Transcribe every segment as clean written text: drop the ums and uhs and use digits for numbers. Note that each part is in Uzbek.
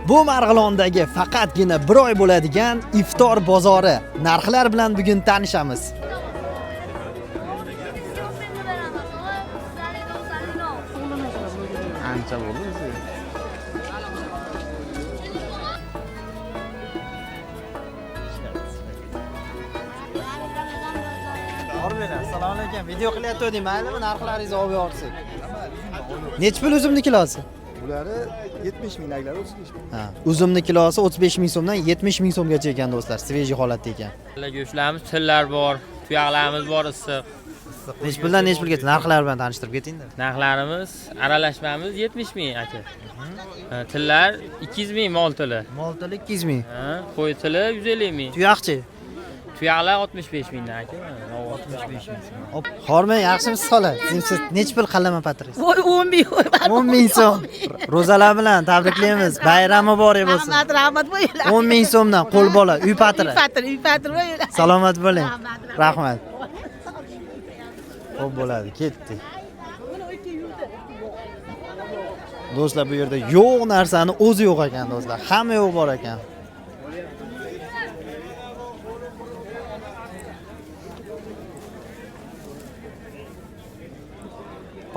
Bu Marg'ilondagi faqatgina bir oy bo'ladigan iftor bozori. Narxlar bilan bugun tanishamiz. Ancha bo'ldi. Assalomu alaykum. Video qilyapti, maylimi? Narxlaringizni olib yorsak. Necha pul uzumni kilosi? Buları 70 ming, naglari 35 ming. Ha, uzumni kilosi 35 ming so'mdan 70 ming so'mgacha ekan do'stlar. Sveji holatda ekan. Go'shtlarimiz tillar bor, tuyoqlarimiz bor issiq. Necha puldan necha pulgacha narxlar bilan tanishtirib keting-da. Narxlarimiz aralashmamiz 70 ming aka. Tillar 200 ming mol tili. Mol tili 200 ming. Qo'y tili 150 ming. Tuyoqchi? Tuyoqlar 65 mingdan aka. 65 ming. Hop, hormang yaxshimisiz xola? Siz necha pul qallama patringiz? Voy 10 ming. 10 ming so'm. Ro'zalar bilan tabriklaymiz. Bayram muborak bo'lsin. Rahmat bo'ylar. 10 ming so'mdan qo'l bola, uy patri. Uy patri bo'ylar. Salomat bo'ling. Rahmat. Xo'p bo'ladi, ketdik. Do'stlar, bu yerda yo'q narsani o'zi yo'q ekan do'stlar. Hamma yo'q bor ekan.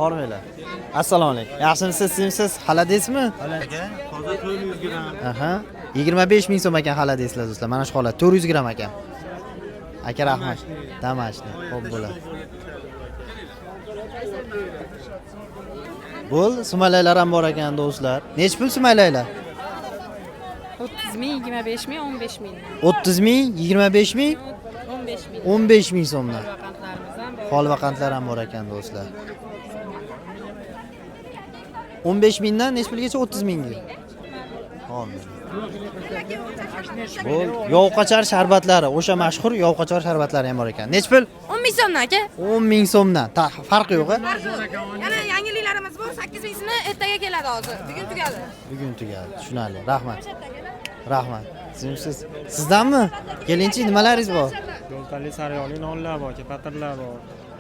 Hormanglar. Assalomu alaykum. Yaxshimisiz, sizsiz? Xaladesmi? Xalaga hozir 400 gram. Aha. 25 ming so'm ekan xaladeysizlar do'stlar. Mana shu holat 400 gram ekan. Aka rahmat. Damashni. Xo'p bo'ladi. Bo'ldi, sumalaylar ham bor ekan do'stlar. Nech pul sumalaylar? 30 ming, 25 ming, 15 ming. 30 ming, 25 ming, 15 ming. 15 ming so'mdan. Vaqtlarimiz ham bor. Holvaqantlar ham bor ekan do'stlar. 15 mingdan nech pulgacha 30 mingga? Bo'ldi. Yovqochar sharbatlari, o'sha mashhur yovqochar sharbatlari ham bor ekan. Nech pul? 10 ming so'mdan aka. 10 ming so'mdan. Farqi yo'q-a? Yana yangiliklarimiz bor. 8 mingsini ertaga keladi hozir. Bugun tugadi. Bugun tugadi. Tushunarli. Rahmat. Rahmat. Siz sizdanmi? Kelinchi nimalaringiz bor? Yo'ltali sariyog'li nonlar bor, patirlar bor,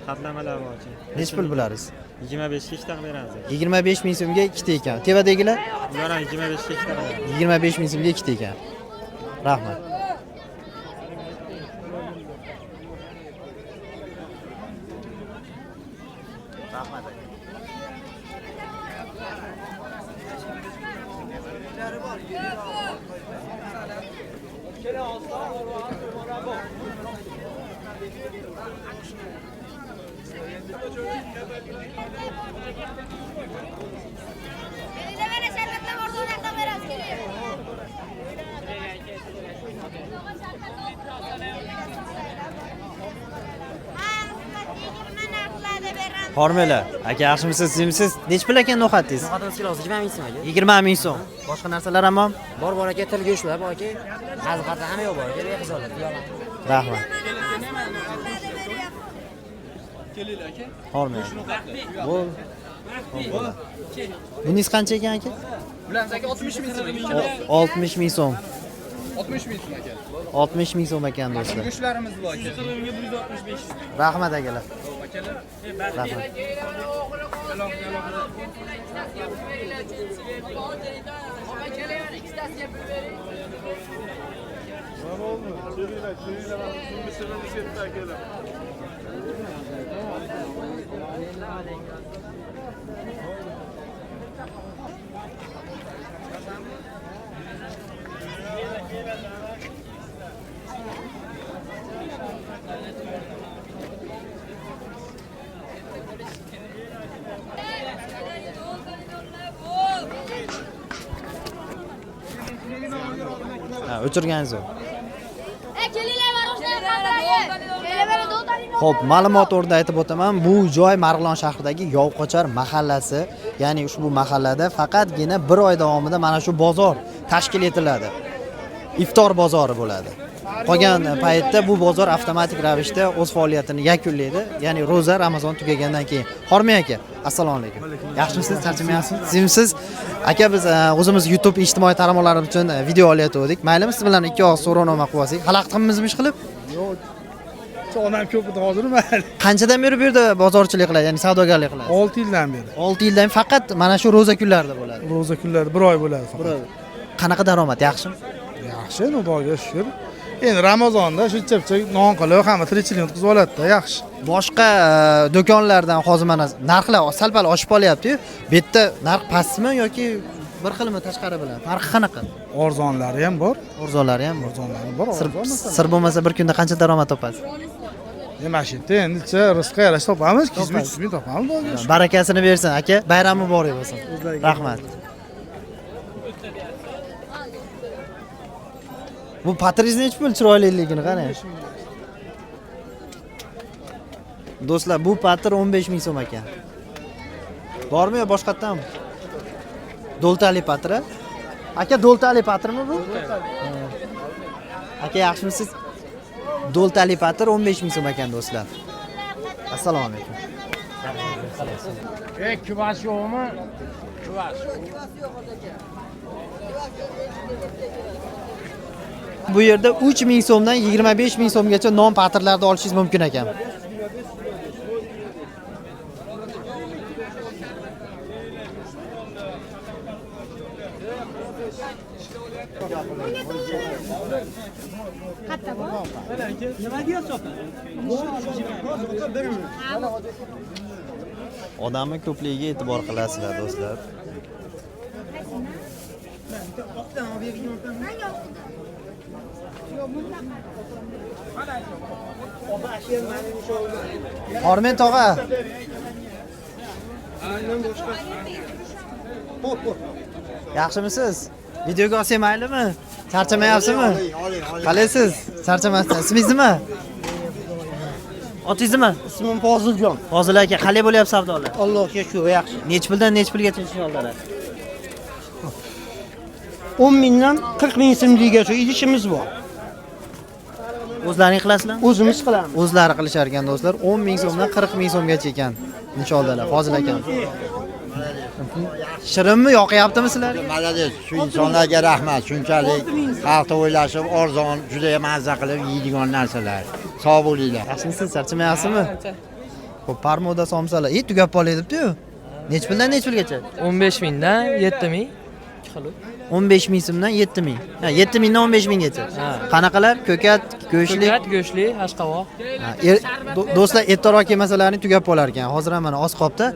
qatlamalar bor. Nech pul bularsiz? 25 ga ikkita beramiz. 25 ming so'mga ikkita ekan. Tevadagilar? Ular ham 25 ga ikkita beramiz. 25 ming so'mga ikkita ekan. Rahmat. Rahmat. Hormanglar. Aka yaxshimisiz, sizmisiz? Nech pul ekan no'xatingiz? No'xatimiz kilosi 20 ming so'm aka. 20 ming so'm. Boshqa narsalar ham bormi? Bor aka, til go'shtlar bor aka. Qaziqatlar hamma yo'q bor aka, beqizorlar. Rahmat. Hormanglar. Bo'l. Buningiz qancha ekan aka? Bularimiz aka 60 ming so'm. 60 ming so'm. 60 ming so'm aka. 60 ming so'm ekan do'stlar. Go'shtlarimiz bor aka. Rahmat akalar. Rahmat. O'chirganingiz yo'q. Xo'p, ma'lumot o'rnida aytib o'taman, bu joy Marg'ilon shahridagi Yovqochar mahallasi, ya'ni ushbu mahallada faqatgina bir oy davomida mana shu bozor tashkil etiladi. Iftor bozori bo'ladi. Qolgan paytda bu bozor avtomatik ravishda o'z faoliyatini yakunlaydi, ya'ni ro'za Ramazon tugagandan keyin. Hormang aka, assalomu alaykum. Yaxshimisiz, charchamayapsiz? Sizmisiz? Aka, biz o'zimiz YouTube ijtimoiy tarmoqlarimiz uchun video olayotgandik. Maylimi siz bilan ikki og'iz so'rovnoma qilib olsak? Xalaqtimiz ish qilib? Yo'q. Onam ko'p edi hozirmi? Qanchadan beri bu yerda bozorchilik qiladi, ya'ni savdogarlik qiladi? 6 yildan beri. 6 yildan faqat mana shu ro'za kunlarida bo'ladi. Ro'za kunlari 1 oy bo'ladi faqat. qanaqa daromad, yaxshimi? Yaxshi, Xudoga shukr. Endi Ramazonda shu chipchak non qilib, hamma tirikchilikni o'tkazib oladi-da, yaxshi. Boshqa do'konlardan hozir mana narxlar sal-pal oshib qolyapti-yu. Bu yerda narx pastmi yoki bir xilmi tashqari bilan? Narxi qanaqa? Arzonlari ham bor, Arzonlari ham bor. arzonlari bor. Sir bo'lmasa bir kunda qancha daromad topasiz? Nima shu yerda endicha rizq yarasha topamiz, 200-300 ming topamiz Xudoga shukr. Barakasini bersin aka, bayrami muborak bo'lsin. Rahmat. Bu patrizni nech pul chiroyliligini qarang. Do'stlar, bu patr 15 ming so'm ekan. Bormi yo boshqatdanmi? Do'ltali patri? Aka, do'ltali patrmi bu? Aka, yaxshimisiz? Do'ltali patr 15 ming so'm ekan do'stlar. Assalomu alaykum. Kuvas yo'qmi? Kuvas. Bu yerda 3 ming so'mdan 25 ming so'mgacha non patrlarni olishingiz mumkin ekan. Odamni ko'pligiga e'tibor qilasizlar do'stlar. Hormen tog'a. Yaxshimisiz? Videoga olsam maylimi? Charchamayapsizmi? Qalaysiz? Charchamasdan. Ismingiz nima? Otizmi? Ismim Foziljon. Fozil aka, qalay bo'lyapti savdolar? Allohga shukr, yaxshi. Nech puldan nech pulgacha ishlayapsizlar? 10 mingdan 40 ming so'mgacha idishimiz bor. O'zlaring qilasizlar? O'zimiz qilamiz. O'zlari qilishar ekan do'stlar. 10 ming so'mdan 40 ming so'mgacha ekan. Inshoollah, Fozil aka. Shirinmi, yoqyaptimi sizlarga? Malades, shu insonlarga rahmat. Shunchalik xalqni o'ylashib, arzon, juda ham mazza qilib yeydigan narsalar. Sog' bo'linglar. Yaxshimisiz, charchamayapsizmi? Xo'p, parmoda somsalar. Tugab qolay debdi-yu. Nech puldan nech pulgacha? 15 mingdan 7 ming. 15 ming so'mdan 7 ming. Ha, 7 mingdan 15 minggacha. Qanaqalar? Ko'kat, go'shtli. Ko'kat, go'shtli, hashqavoq. Do'stlar, ertaroq kelmasalarni tugab qolar ekan. Hozir ham mana oz qopda.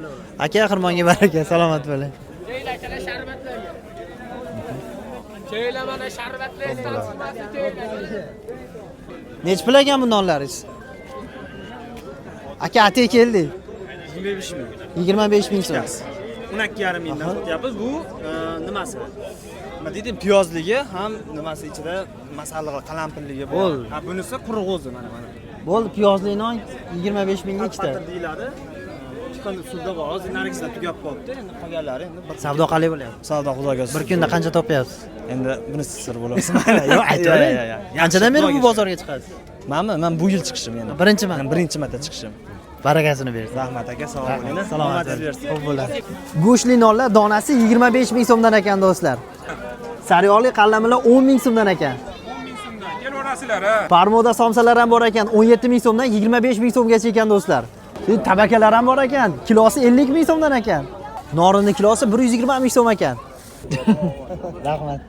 Aka, xirmonga baraka, salomat bo'ling. Nech pul ekan bu nonlaringiz? Aka, atay keldik. 25 ming. 25 ming so'm. 12,5 mingdan sotyapmiz. Bu nimasi? Nima dedim, piyozligi ham nimasi ichida masalliq qalampirligi bor. Ha, bunisi quruq o'zi mana. Bo'ldi, piyozli non 25 mingga ikkita. Patir deyiladi. Chiqindi suvda bor. Hozir narigisidan tugab qolibdi. Endi qolganlari endi bir Savdo qalay bo'lyapti? savdo xudoga Bir kunda qancha topyapsiz? Endi bunisi sir bo'lsin. Yo'q, aytavering. Qanchadan beri bu bozorga chiqasiz? Men bu yil chiqishim endi. Birinchi marta. Men birinchi marta chiqishim. Barakasini bersin. Rahmat aka, sog' bo'ling. Salomat bersin. Xo'p bo'ladi. Go'shtli nonlar donasi 25 ming so'mdan ekan do'stlar. Sariyog'li qallamilar 10 ming so'mdan ekan. 10 ming so'mdan. Kelaverasizlar ha. Parmoda somsalar ham bor ekan, 17 ming so'mdan 25 ming so'mgacha ekan do'stlar. Tabakalar ham bor ekan, kilosi 50 ming so'mdan ekan. Norinning kilosi 120 ming so'm ekan. Rahmat.